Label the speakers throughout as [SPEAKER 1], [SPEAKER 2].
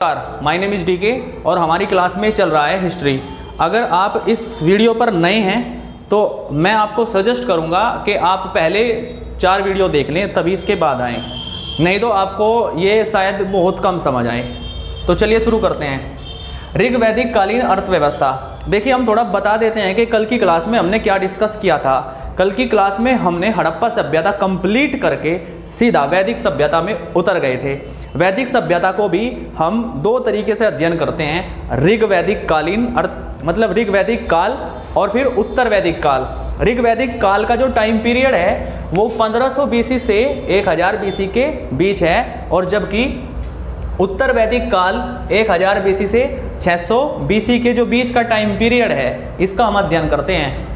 [SPEAKER 1] My name is DK और हमारी class में चल रहा है हिस्ट्री। अगर आप इस वीडियो पर नए हैं तो मैं आपको सजेस्ट करूंगा कि आप पहले 4 वीडियो देख लें तभी इसके बाद आएँ, नहीं तो आपको ये शायद बहुत कम समझ आए। तो चलिए शुरू करते हैं। ऋग वैदिक कालीन अर्थव्यवस्था। देखिए हम थोड़ा बता देते हैं कि कल की क्लास में हमने क्या डिस्कस किया था। कल की क्लास में हमने हड़प्पा सभ्यता कंप्लीट करके सीधा वैदिक सभ्यता में उतर गए थे। वैदिक सभ्यता को भी हम 2 तरीके से अध्ययन करते हैं, ऋग वैदिक कालीन अर्थ मतलब ऋग वैदिक काल और फिर उत्तर वैदिक काल। ऋग वैदिक काल का जो टाइम पीरियड है वो 1500 बीसी से 1000 बीसी के बीच है, और जबकि उत्तर वैदिक काल 1000 बीसी से 600 बीसी के जो बीच का टाइम पीरियड है इसका हम अध्ययन करते हैं।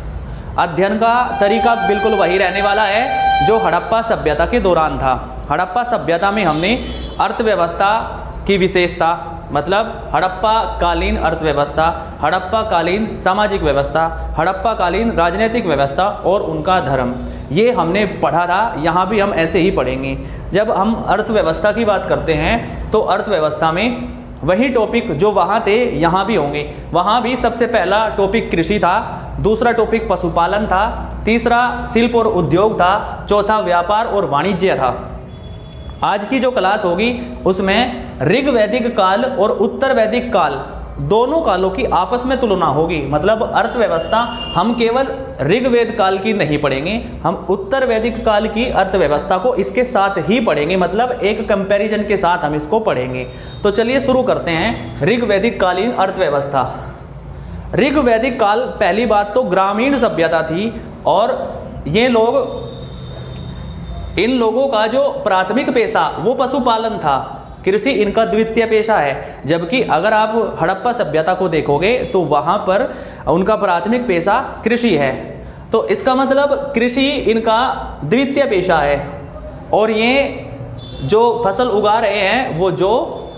[SPEAKER 1] अध्ययन का तरीका बिल्कुल वही रहने वाला है जो हड़प्पा सभ्यता के दौरान था। हड़प्पा सभ्यता में हमने अर्थव्यवस्था की विशेषता मतलब हड़प्पा कालीन अर्थव्यवस्था, हड़प्पा कालीन सामाजिक व्यवस्था, हड़प्पा कालीन राजनीतिक व्यवस्था और उनका धर्म, ये हमने पढ़ा था। यहाँ भी हम ऐसे ही पढ़ेंगे। जब हम अर्थव्यवस्था की बात करते हैं तो अर्थव्यवस्था में वही टॉपिक जो वहाँ थे यहाँ भी होंगे। वहाँ भी सबसे पहला टॉपिक कृषि था, दूसरा टॉपिक पशुपालन था, तीसरा शिल्प और उद्योग था, चौथा व्यापार और वाणिज्य था। आज की जो क्लास होगी उसमें ऋग वैदिक काल और उत्तर वैदिक काल दोनों कालों की आपस में तुलना होगी। मतलब अर्थव्यवस्था हम केवल ऋग वेद काल की नहीं पढ़ेंगे, हम उत्तर वैदिक काल की अर्थव्यवस्था को इसके साथ ही पढ़ेंगे, मतलब एक कंपैरिजन के साथ हम इसको पढ़ेंगे। तो चलिए शुरू करते हैं। ऋग वैदिक कालीन अर्थव्यवस्था। ऋग वैदिक काल पहली बात तो ग्रामीण सभ्यता थी, और ये लोग इन लोगों का जो प्राथमिक पेशा वो पशुपालन था, कृषि इनका द्वितीय पेशा है। जबकि अगर आप हड़प्पा सभ्यता को देखोगे तो वहाँ पर उनका प्राथमिक पेशा कृषि है। तो इसका मतलब कृषि इनका द्वितीय पेशा है, और ये जो फसल उगा रहे हैं वो जो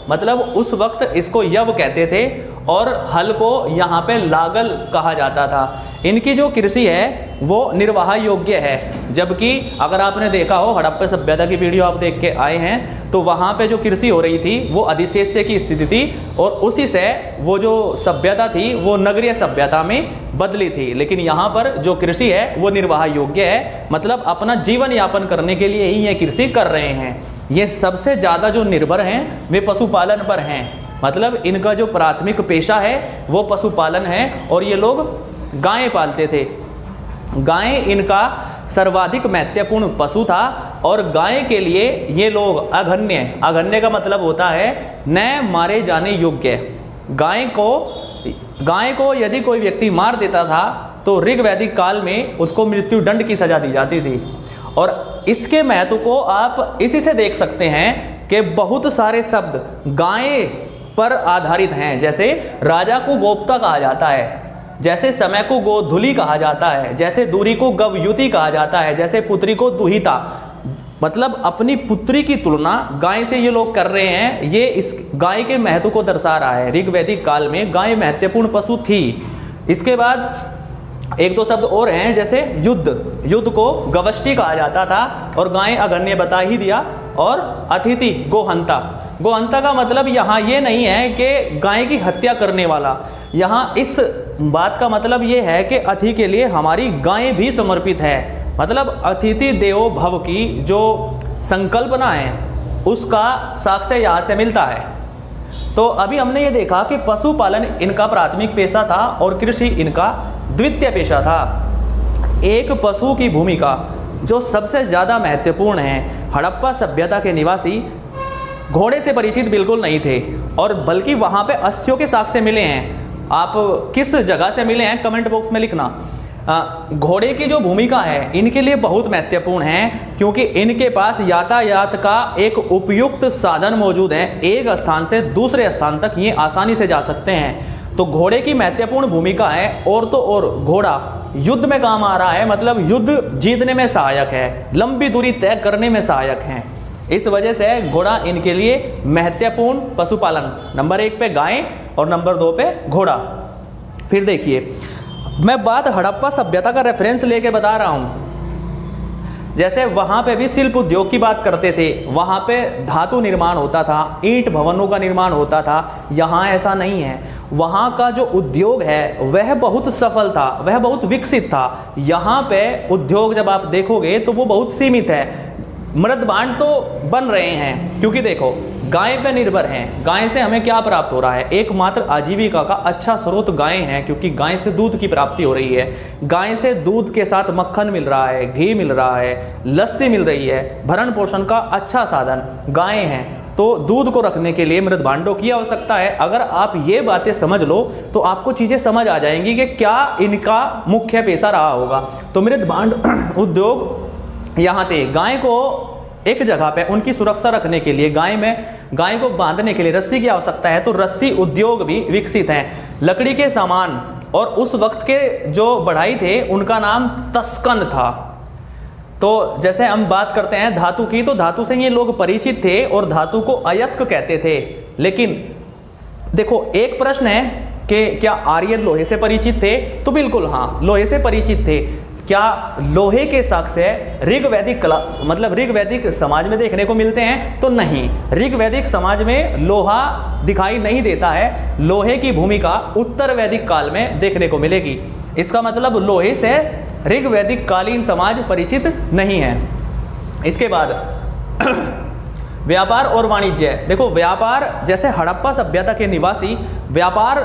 [SPEAKER 1] मतलब उस वक्त इसको यव कहते थे, और हल को यहाँ पे लागल कहा जाता था। इनकी जो कृषि है वो निर्वाह योग्य है। जबकि अगर आपने देखा हो हड़प्पा सभ्यता की वीडियो आप देख के आए हैं तो वहाँ पे जो कृषि हो रही थी वो अधिशेष्य की स्थिति थी, और उसी से वो जो सभ्यता थी वो नगरीय सभ्यता में बदली थी। लेकिन यहाँ पर जो कृषि है वो निर्वाह योग्य है, मतलब अपना जीवन यापन करने के लिए ही ये कृषि कर रहे हैं। ये सबसे ज़्यादा जो निर्भर हैं वे पशुपालन पर हैं, मतलब इनका जो प्राथमिक पेशा है वो पशुपालन है, और ये लोग गायें पालते थे। गायें इनका सर्वाधिक महत्वपूर्ण पशु था, और गाय के लिए ये लोग अघन्य का मतलब होता है न मारे जाने योग्य। गाय को यदि कोई व्यक्ति मार देता था तो ऋग वैदिक काल में उसको मृत्यु दंड की सजा दी जाती थी। और इसके महत्व को आप इसी से देख सकते हैं कि बहुत सारे शब्द गाय पर आधारित हैं। जैसे राजा को गोप्ता कहा जाता है, जैसे समय को गोधुली कहा जाता है, जैसे दूरी को गवयुति कहा जाता है, जैसे पुत्री को दुहिता। मतलब अपनी पुत्री की तुलना गाय से ये लोग कर रहे हैं। ये इस गाय के महत्व को दर्शा रहा है। ऋग वैदिक काल में गाय महत्वपूर्ण पशु थी। इसके बाद 1-2 शब्द और हैं, जैसे युद्ध को गवष्टि कहा जाता था, और गाय अघन्य बता ही दिया। और अतिथि गोहंता का मतलब यहाँ ये नहीं है कि गाय की हत्या करने वाला, यहाँ इस बात का मतलब ये है कि अतिथि के लिए हमारी गाय भी समर्पित है। मतलब अतिथि देवो भव की जो संकल्पना है उसका साक्ष्य यहाँ से मिलता है। तो अभी हमने ये देखा कि पशुपालन इनका प्राथमिक पेशा था और कृषि इनका द्वितीय पेशा था। एक पशु की भूमिका जो सबसे ज़्यादा महत्वपूर्ण है, हड़प्पा सभ्यता के निवासी घोड़े से परिचित बिल्कुल नहीं थे, और बल्कि वहाँ पे अस्थियों के साक्ष्य मिले हैं। आप किस जगह से मिले हैं कमेंट बॉक्स में लिखना। घोड़े की जो भूमिका है इनके लिए बहुत महत्वपूर्ण है, क्योंकि इनके पास यातायात का एक उपयुक्त साधन मौजूद है। एक स्थान से दूसरे स्थान तक ये आसानी से जा सकते हैं। तो घोड़े की महत्वपूर्ण भूमिका है। और तो और घोड़ा युद्ध में काम आ रहा है, मतलब युद्ध जीतने में सहायक है, लंबी दूरी तय करने में सहायक है। इस वजह से घोड़ा इनके लिए महत्वपूर्ण पशुपालन, नंबर 1 पे गाय और नंबर 2 पे घोड़ा। फिर देखिए मैं बात हड़प्पा सभ्यता का रेफरेंस लेके बता रहा हूँ। जैसे वहाँ पे भी शिल्प उद्योग की बात करते थे, वहाँ पे धातु निर्माण होता था, ईंट भवनों का निर्माण होता था। यहाँ ऐसा नहीं है। वहाँ का जो उद्योग है वह बहुत सफल था, वह बहुत विकसित था। यहाँ पे उद्योग जब आप देखोगे तो वो बहुत सीमित है। मृद भांड तो बन रहे हैं क्योंकि देखो गाय पे निर्भर हैं। गाय से हमें क्या प्राप्त हो रहा है? एकमात्र आजीविका का अच्छा स्रोत गाय है, क्योंकि गाय से दूध की प्राप्ति हो रही है। गाय से दूध के साथ मक्खन मिल रहा है, घी मिल रहा है, लस्सी मिल रही है। भरण पोषण का अच्छा साधन गाय हैं। तो दूध को रखने के लिए मृद भांडों की आवश्यकता है। अगर आप ये बातें समझ लो तो आपको चीज़ें समझ आ जाएंगी कि क्या इनका मुख्य पेशा रहा होगा। तो मृद भांड उद्योग यहाँ थे। गाय को एक जगह पे उनकी सुरक्षा रखने के लिए, गाय को बांधने के लिए रस्सी की आवश्यकता है, तो रस्सी उद्योग भी विकसित हैं। लकड़ी के सामान, और उस वक्त के जो बढ़ाई थे उनका नाम तस्कन था। तो जैसे हम बात करते हैं धातु की, तो धातु से ये लोग परिचित थे और धातु को अयस्क कहते थे। लेकिन देखो एक प्रश्न है कि क्या आर्य लोहे से परिचित थे? तो बिल्कुल हाँ, लोहे से परिचित थे। क्या लोहे के साक्ष्य ऋग्वैदिक कला मतलब ऋग्वैदिक समाज में देखने को मिलते हैं? तो नहीं, ऋग्वैदिक समाज में लोहा दिखाई नहीं देता है। लोहे की भूमिका उत्तर वैदिक काल में देखने को मिलेगी। इसका मतलब लोहे से ऋग्वैदिक कालीन समाज परिचित नहीं है। इसके बाद व्यापार और वाणिज्य। देखो व्यापार, जैसे हड़प्पा सभ्यता के निवासी व्यापार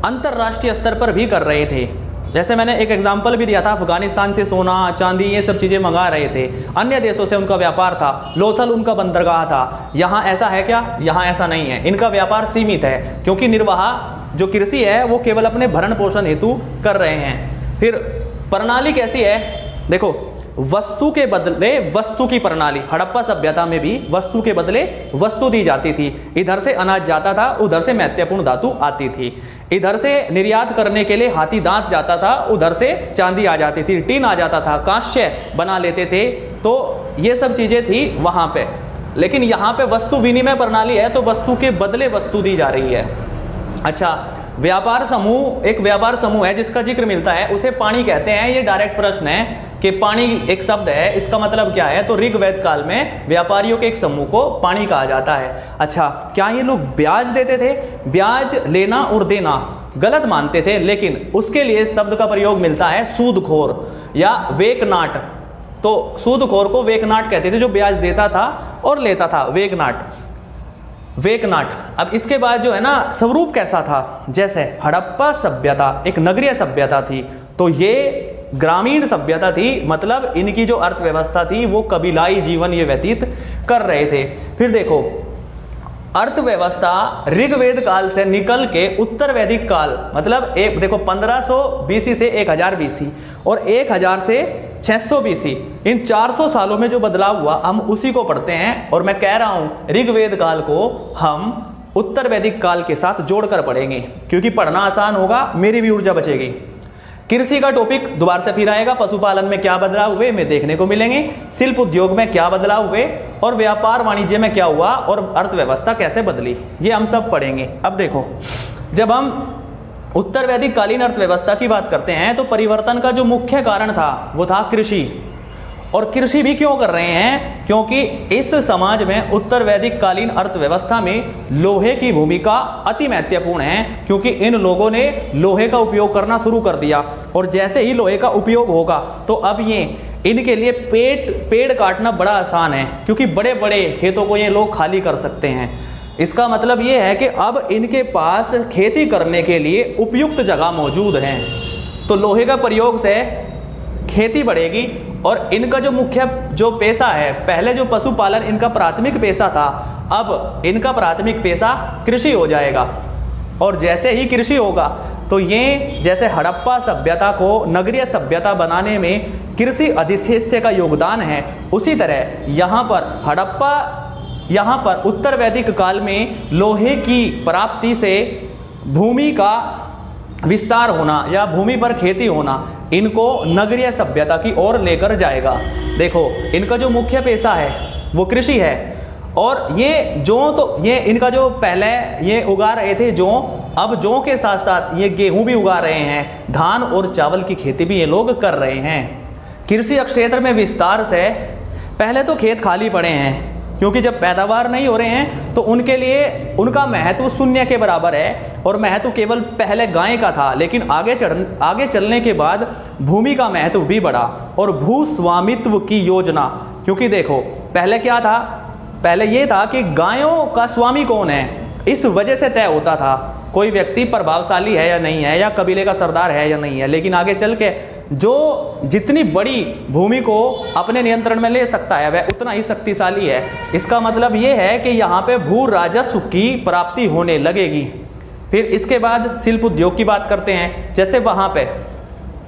[SPEAKER 1] अंतरराष्ट्रीय स्तर पर भी कर रहे थे। जैसे मैंने एक एग्जाम्पल भी दिया था, अफगानिस्तान से सोना चांदी ये सब चीज़ें मंगा रहे थे। अन्य देशों से उनका व्यापार था। लोथल उनका बंदरगाह था। यहाँ ऐसा है क्या? यहाँ ऐसा नहीं है। इनका व्यापार सीमित है, क्योंकि निर्वाह जो कृषि है वो केवल अपने भरण पोषण हेतु कर रहे हैं। फिर प्रणाली कैसी है? देखो वस्तु के बदले वस्तु की प्रणाली। हड़प्पा सभ्यता में भी वस्तु के बदले वस्तु दी जाती थी। इधर से अनाज जाता था, उधर से महत्वपूर्ण धातु आती थी। इधर से निर्यात करने के लिए हाथी दांत जाता था, उधर से चांदी आ जाती थी, टीन आ जाता था, कांस्य बना लेते थे। तो ये सब चीजें थी वहां पे। लेकिन यहाँ पे वस्तु विनिमय प्रणाली है, तो वस्तु के बदले वस्तु दी जा रही है। अच्छा, व्यापार समूह, एक व्यापार समूह है जिसका जिक्र मिलता है, उसे पाणी कहते हैं। ये डायरेक्ट प्रश्न है कि पाणी एक शब्द है, इसका मतलब क्या है? तो ऋग्वेद काल में व्यापारियों के एक समूह को पाणी कहा जाता है। अच्छा, क्या ये लोग ब्याज देते थे? ब्याज लेना और देना गलत मानते थे, लेकिन उसके लिए शब्द का प्रयोग मिलता है सूदखोर या वेकनाट। तो सूदखोर को वेकनाट कहते थे, जो ब्याज देता था और लेता था, वेकनाट। अब इसके बाद जो है ना, स्वरूप कैसा था? जैसे हड़प्पा सभ्यता एक नगरीय सभ्यता थी, तो ये ग्रामीण सभ्यता थी। मतलब इनकी जो अर्थव्यवस्था थी वो कबीलाई जीवन ये व्यतीत कर रहे थे। फिर देखो अर्थव्यवस्था ऋग्वेद काल से निकल के उत्तर वैदिक काल, मतलब एक देखो 1500 बीसी से 1000 बीसी और 1000 से 600 बीसी, इन 400 सालों में जो बदलाव हुआ हम उसी को पढ़ते हैं। और मैं कह रहा हूं ऋग्वेद काल को हम उत्तर वैदिक काल के साथ जोड़कर पढ़ेंगे, क्योंकि पढ़ना आसान होगा, मेरी भी ऊर्जा बचेगी। कृषि का टॉपिक दोबारा से फिर आएगा। पशुपालन में क्या बदलाव हुए में देखने को मिलेंगे, शिल्प उद्योग में क्या बदलाव हुए, और व्यापार वाणिज्य में क्या हुआ, और अर्थव्यवस्था कैसे बदली, ये हम सब पढ़ेंगे। अब देखो, जब हम उत्तर वैदिक कालीन अर्थव्यवस्था की बात करते हैं तो परिवर्तन का जो मुख्य कारण था वो था कृषि। और कृषि भी क्यों कर रहे हैं? क्योंकि इस समाज में उत्तर वैदिक कालीन अर्थव्यवस्था में लोहे की भूमिका अति महत्वपूर्ण है, क्योंकि इन लोगों ने लोहे का उपयोग करना शुरू कर दिया। और जैसे ही लोहे का उपयोग होगा तो अब ये इनके लिए पेड़ काटना बड़ा आसान है, क्योंकि बड़े बड़े खेतों को ये लोग खाली कर सकते हैं। इसका मतलब ये है कि अब इनके पास खेती करने के लिए उपयुक्त जगह मौजूद है। तो लोहे का प्रयोग से खेती बढ़ेगी। और इनका जो मुख्य जो पेशा है, पहले जो पशुपालन इनका प्राथमिक पेशा था, अब इनका प्राथमिक पेशा कृषि हो जाएगा। और जैसे ही कृषि होगा तो ये जैसे हड़प्पा सभ्यता को नगरीय सभ्यता बनाने में कृषि अधिशेष्य का योगदान है, उसी तरह यहाँ पर उत्तर वैदिक काल में लोहे की प्राप्ति से भूमि का विस्तार होना या भूमि पर खेती होना इनको नगरीय सभ्यता की ओर लेकर जाएगा। देखो इनका जो मुख्य पेशा है वो कृषि है। और ये जौ, तो ये इनका जो पहले ये उगा रहे थे जौ, अब जौ के साथ साथ ये गेहूं भी उगा रहे हैं, धान और चावल की खेती भी ये लोग कर रहे हैं। कृषि क्षेत्र में विस्तार से पहले तो खेत खाली पड़े हैं, क्योंकि जब पैदावार नहीं हो रहे हैं तो उनके लिए उनका महत्व शून्य के बराबर है, और महत्व केवल पहले गाय का था, लेकिन आगे चलने के बाद भूमि का महत्व भी बढ़ा और भू स्वामित्व की योजना। क्योंकि देखो पहले क्या था, पहले ये था कि गायों का स्वामी कौन है, इस वजह से तय होता था कोई व्यक्ति प्रभावशाली है या नहीं है, या कबीले का सरदार है या नहीं है। लेकिन आगे चल के जो जितनी बड़ी भूमि को अपने नियंत्रण में ले सकता है वह उतना ही शक्तिशाली है। इसका मतलब ये है कि यहाँ पे भू राजस्व की प्राप्ति होने लगेगी। फिर इसके बाद शिल्प उद्योग की बात करते हैं। जैसे वहाँ पे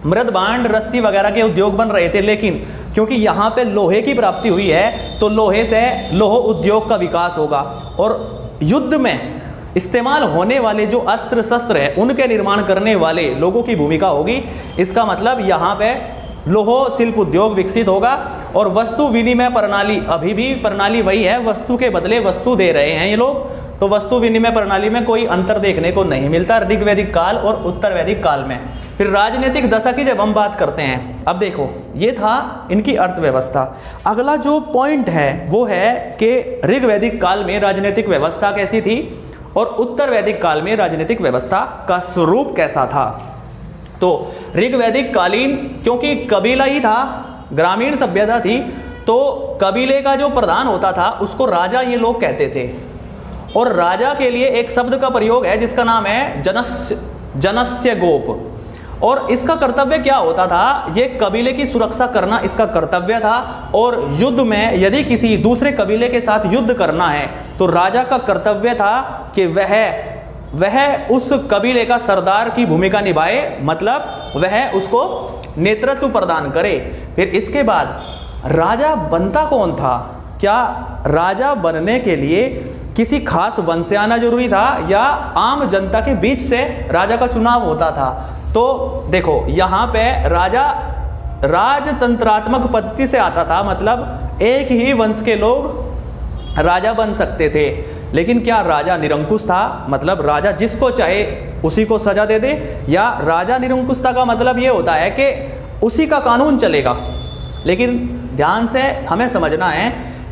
[SPEAKER 1] मृद भांड रस्सी वगैरह के उद्योग बन रहे थे, लेकिन क्योंकि यहाँ पे लोहे की प्राप्ति हुई है तो लोहे से लोह उद्योग का विकास होगा, और युद्ध में इस्तेमाल होने वाले जो अस्त्र शस्त्र है उनके निर्माण करने वाले लोगों की भूमिका होगी। इसका मतलब यहाँ पे लोह शिल्प उद्योग विकसित होगा। और वस्तु विनिमय प्रणाली, अभी भी प्रणाली वही है, वस्तु के बदले वस्तु दे रहे हैं ये लोग, तो वस्तु विनिमय प्रणाली में कोई अंतर देखने को नहीं मिलता ऋग्वैदिक काल और उत्तर वैदिक काल में। फिर राजनीतिक दशा की जब हम बात करते हैं, अब देखो ये था इनकी अर्थव्यवस्था। अगला जो पॉइंट है वो है कि ऋग्वैदिक काल में राजनीतिक व्यवस्था कैसी थी और उत्तर वैदिक काल में राजनीतिक व्यवस्था का स्वरूप कैसा था। तो ऋग्वैदिक कालीन, क्योंकि कबीला ही था, ग्रामीण सभ्यता थी, तो कबीले का जो प्रधान होता था उसको राजा ये लोग कहते थे। और राजा के लिए एक शब्द का प्रयोग है जिसका नाम है जनस्य गोप। और इसका कर्तव्य क्या होता था, ये कबीले की सुरक्षा करना इसका कर्तव्य था। और युद्ध में यदि किसी दूसरे कबीले के साथ युद्ध करना है तो राजा का कर्तव्य था कि वह उस कबीले का सरदार की भूमिका निभाए, मतलब वह उसको नेतृत्व प्रदान करे। फिर इसके बाद राजा बनता कौन था, क्या राजा बनने के लिए किसी खास वंश से आना जरूरी था या आम जनता के बीच से राजा का चुनाव होता था। तो देखो यहाँ पे राजा राजतंत्रात्मक पद्धति से आता था, मतलब एक ही वंश के लोग राजा बन सकते थे। लेकिन क्या राजा निरंकुश था, मतलब राजा जिसको चाहे उसी को सजा दे दे, या राजा निरंकुशता का मतलब ये होता है कि उसी का कानून चलेगा। लेकिन ध्यान से हमें समझना है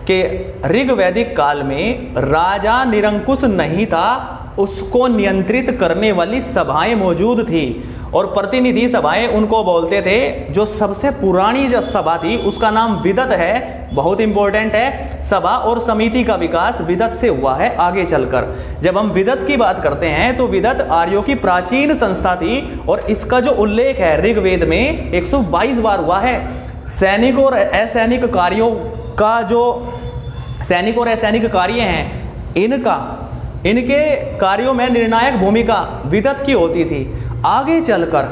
[SPEAKER 1] कि ऋग्वैदिक काल में राजा निरंकुश नहीं था, उसको नियंत्रित करने वाली सभाएं मौजूद थी। और प्रतिनिधि सभाएं उनको बोलते थे। जो सबसे पुरानी जो सभा थी उसका नाम विदत है, बहुत इंपॉर्टेंट है। सभा और समिति का विकास विदत से हुआ है आगे चलकर। जब हम विदत की बात करते हैं तो विदत आर्यों की प्राचीन संस्था थी, और इसका जो उल्लेख है ऋग्वेद में 122 बार हुआ है। सैनिक और असैनिक कार्यों का जो सैनिक और असैनिक कार्य हैं इनके कार्यों में निर्णायक भूमिका विदत की होती थी। आगे चलकर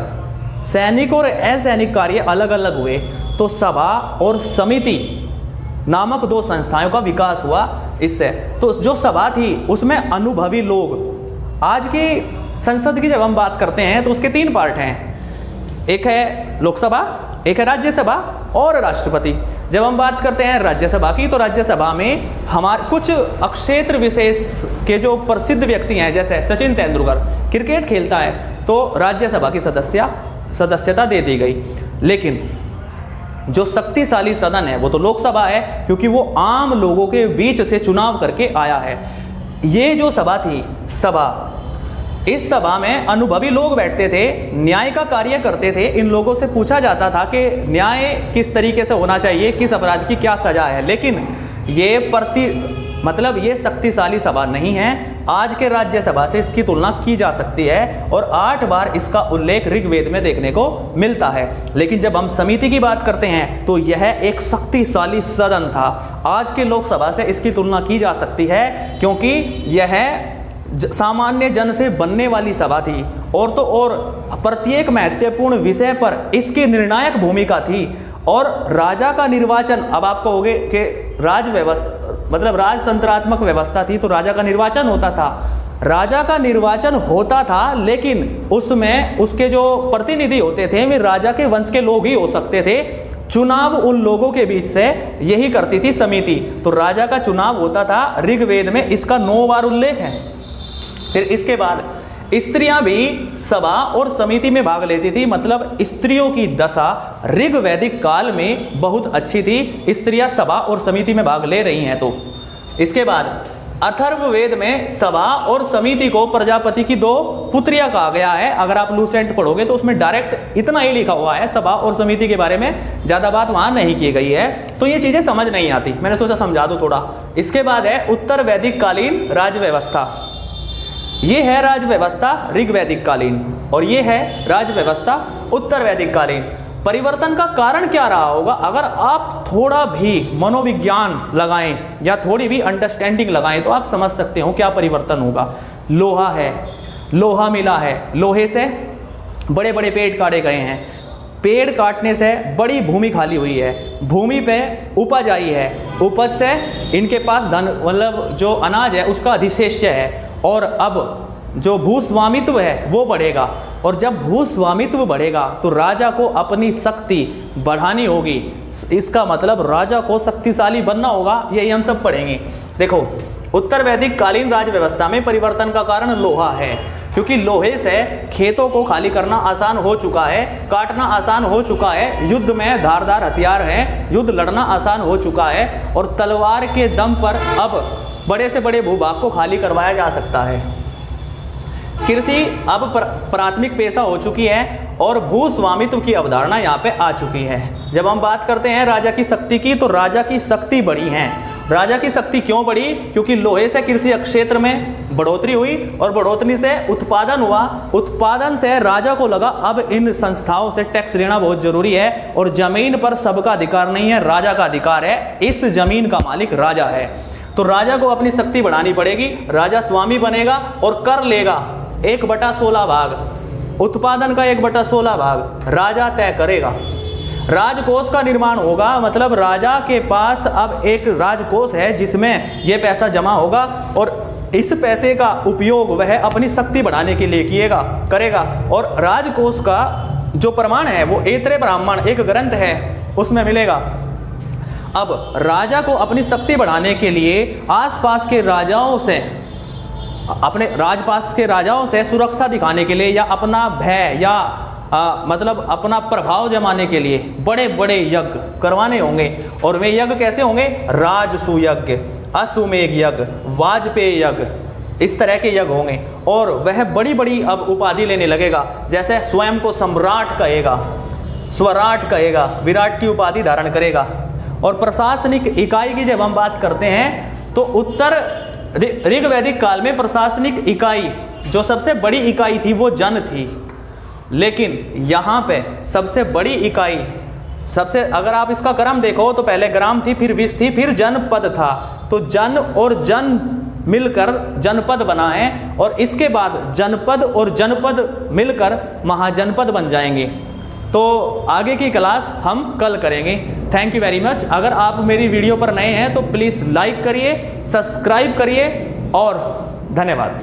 [SPEAKER 1] सैनिक और असैनिक कार्य अलग अलग हुए तो सभा और समिति नामक दो संस्थाओं का विकास हुआ इससे। तो जो सभा थी उसमें अनुभवी लोग, आज की संसद की जब हम बात करते हैं तो उसके 3 पार्ट हैं, एक है लोकसभा, एक है राज्यसभा और राष्ट्रपति। जब हम बात करते हैं राज्यसभा की तो राज्यसभा में हमारे कुछ अक्षेत्र विशेष के जो प्रसिद्ध व्यक्ति हैं, जैसे सचिन तेंदुलकर क्रिकेट खेलता है तो राज्यसभा की सदस्यता दे दी गई। लेकिन जो शक्तिशाली सदन है वो तो लोकसभा है, क्योंकि वो आम लोगों के बीच से चुनाव करके आया है। ये जो सभा थी, इस सभा में अनुभवी लोग बैठते थे, न्याय का कार्य करते थे। इन लोगों से पूछा जाता था कि न्याय किस तरीके से होना चाहिए, किस अपराध की क्या सजा है। लेकिन ये शक्तिशाली सभा नहीं है। आज के राज्यसभा से इसकी तुलना की जा सकती है और 8 बार इसका उल्लेख ऋग्वेद में देखने को मिलता है। लेकिन जब हम समिति की बात करते हैं तो यह एक शक्तिशाली सदन था। आज के लोकसभा से इसकी तुलना की जा सकती है, क्योंकि यह सामान्य जन से बनने वाली सभा थी, और तो और प्रत्येक महत्वपूर्ण विषय पर इसकी निर्णायक भूमिका थी। और राजा का निर्वाचन, अब आप कहोगे कि राजतंत्रात्मक व्यवस्था थी तो राजा का निर्वाचन होता था। राजा का निर्वाचन होता था, लेकिन उसमें उसके जो प्रतिनिधि होते थे वे राजा के वंश के लोग ही हो सकते थे। चुनाव उन लोगों के बीच से यही करती थी समिति। तो राजा का चुनाव होता था। ऋग्वेद में इसका 9 बार उल्लेख है। फिर इसके बाद स्त्रियां भी सभा और समिति में भाग लेती थी, मतलब स्त्रियों की दशा ऋग वैदिक काल में बहुत अच्छी थी। स्त्रियां सभा और समिति में भाग ले रही हैं। तो इसके बाद अथर्ववेद में सभा और समिति को प्रजापति की 2 पुत्रियां कहा गया है। अगर आप लूसेंट पढ़ोगे तो उसमें डायरेक्ट इतना ही लिखा हुआ है, सभा और समिति के बारे में ज्यादा बात वहां नहीं की गई है, तो ये चीजें समझ नहीं आती, मैंने सोचा समझा दूं थोड़ा। इसके बाद है उत्तर वैदिक कालीन राज व्यवस्था। ये है राज व्यवस्था ऋग वैदिक कालीन और ये है राज व्यवस्था उत्तर वैदिक कालीन। परिवर्तन का कारण क्या रहा होगा? अगर आप थोड़ा भी मनोविज्ञान लगाएं या थोड़ी भी अंडरस्टैंडिंग लगाएं तो आप समझ सकते हो क्या परिवर्तन होगा। लोहा है, लोहा मिला है, लोहे से बड़े बड़े पेड़ काटे गए हैं, पेड़ काटने से बड़ी भूमि खाली हुई है, भूमि पे उपज आई है, उपज से इनके पास धन मतलब जो अनाज है उसका अधिशेष्य है, और अब जो भूस्वामित्व है वो बढ़ेगा, और जब भूस्वामित्व बढ़ेगा तो राजा को अपनी शक्ति बढ़ानी होगी। इसका मतलब राजा को शक्तिशाली बनना होगा, यही हम सब पढ़ेंगे। देखो उत्तर वैदिक कालीन राज व्यवस्था में परिवर्तन का कारण लोहा है, क्योंकि लोहे से खेतों को खाली करना आसान हो चुका है, काटना आसान हो चुका है, युद्ध में धारदार हथियार हैं, युद्ध लड़ना आसान हो चुका है, और तलवार के दम पर अब बड़े से बड़े भूभाग को खाली करवाया जा सकता है। कृषि अब प्राथमिक पेशा हो चुकी है और भू स्वामित्व की अवधारणा यहाँ पे आ चुकी है। जब हम बात करते हैं राजा की शक्ति की, तो राजा की शक्ति बढ़ी है। राजा की शक्ति क्यों बढ़ी? क्योंकि लोहे से कृषि क्षेत्र में बढ़ोतरी हुई और बढ़ोतरी से उत्पादन हुआ, उत्पादन से राजा को लगा अब इन संस्थाओं से टैक्स लेना बहुत जरूरी है, और जमीन पर सबका अधिकार नहीं है, राजा का अधिकार है, इस जमीन का मालिक राजा है। तो राजा को अपनी शक्ति बढ़ानी पड़ेगी, राजा स्वामी बनेगा और कर लेगा 1/16 भाग, उत्पादन का 1/16 भाग राजा तय करेगा। राजकोष का निर्माण होगा, मतलब राजा के पास अब एक राजकोष है जिसमें यह पैसा जमा होगा, और इस पैसे का उपयोग वह अपनी शक्ति बढ़ाने के लिए करेगा। और राजकोष का जो प्रमाण है वो ऐतरेय ब्राह्मण एक ग्रंथ है उसमें मिलेगा। अब राजा को अपनी शक्ति बढ़ाने के लिए आसपास के राजाओं से, अपने राजपास के राजाओं से सुरक्षा दिखाने के लिए या अपना भय या मतलब अपना प्रभाव जमाने के लिए बड़े बड़े यज्ञ करवाने होंगे। और वे यज्ञ कैसे होंगे? राजसु यज्ञ, अश्वमेध यज्ञ, वाजपेयी यज्ञ, इस तरह के यज्ञ होंगे। और वह बड़ी बड़ी अब उपाधि लेने लगेगा, जैसे स्वयं को सम्राट कहेगा, स्वराट कहेगा, विराट की उपाधि धारण करेगा। और प्रशासनिक इकाई की जब हम बात करते हैं तो उत्तर ऋग वैदिक काल में प्रशासनिक इकाई जो सबसे बड़ी इकाई थी वो जन थी, लेकिन यहाँ पे सबसे बड़ी इकाई अगर आप इसका क्रम देखो तो पहले ग्राम थी, फिर विश थी, फिर जनपद था। तो जन और जन मिलकर जनपद बना है, और इसके बाद जनपद और जनपद मिलकर महाजनपद बन जाएंगे। तो आगे की क्लास हम कल करेंगे। Thank you very much. अगर आप मेरी वीडियो पर नए हैं तो प्लीज़ लाइक करिए, सब्सक्राइब करिए, और धन्यवाद।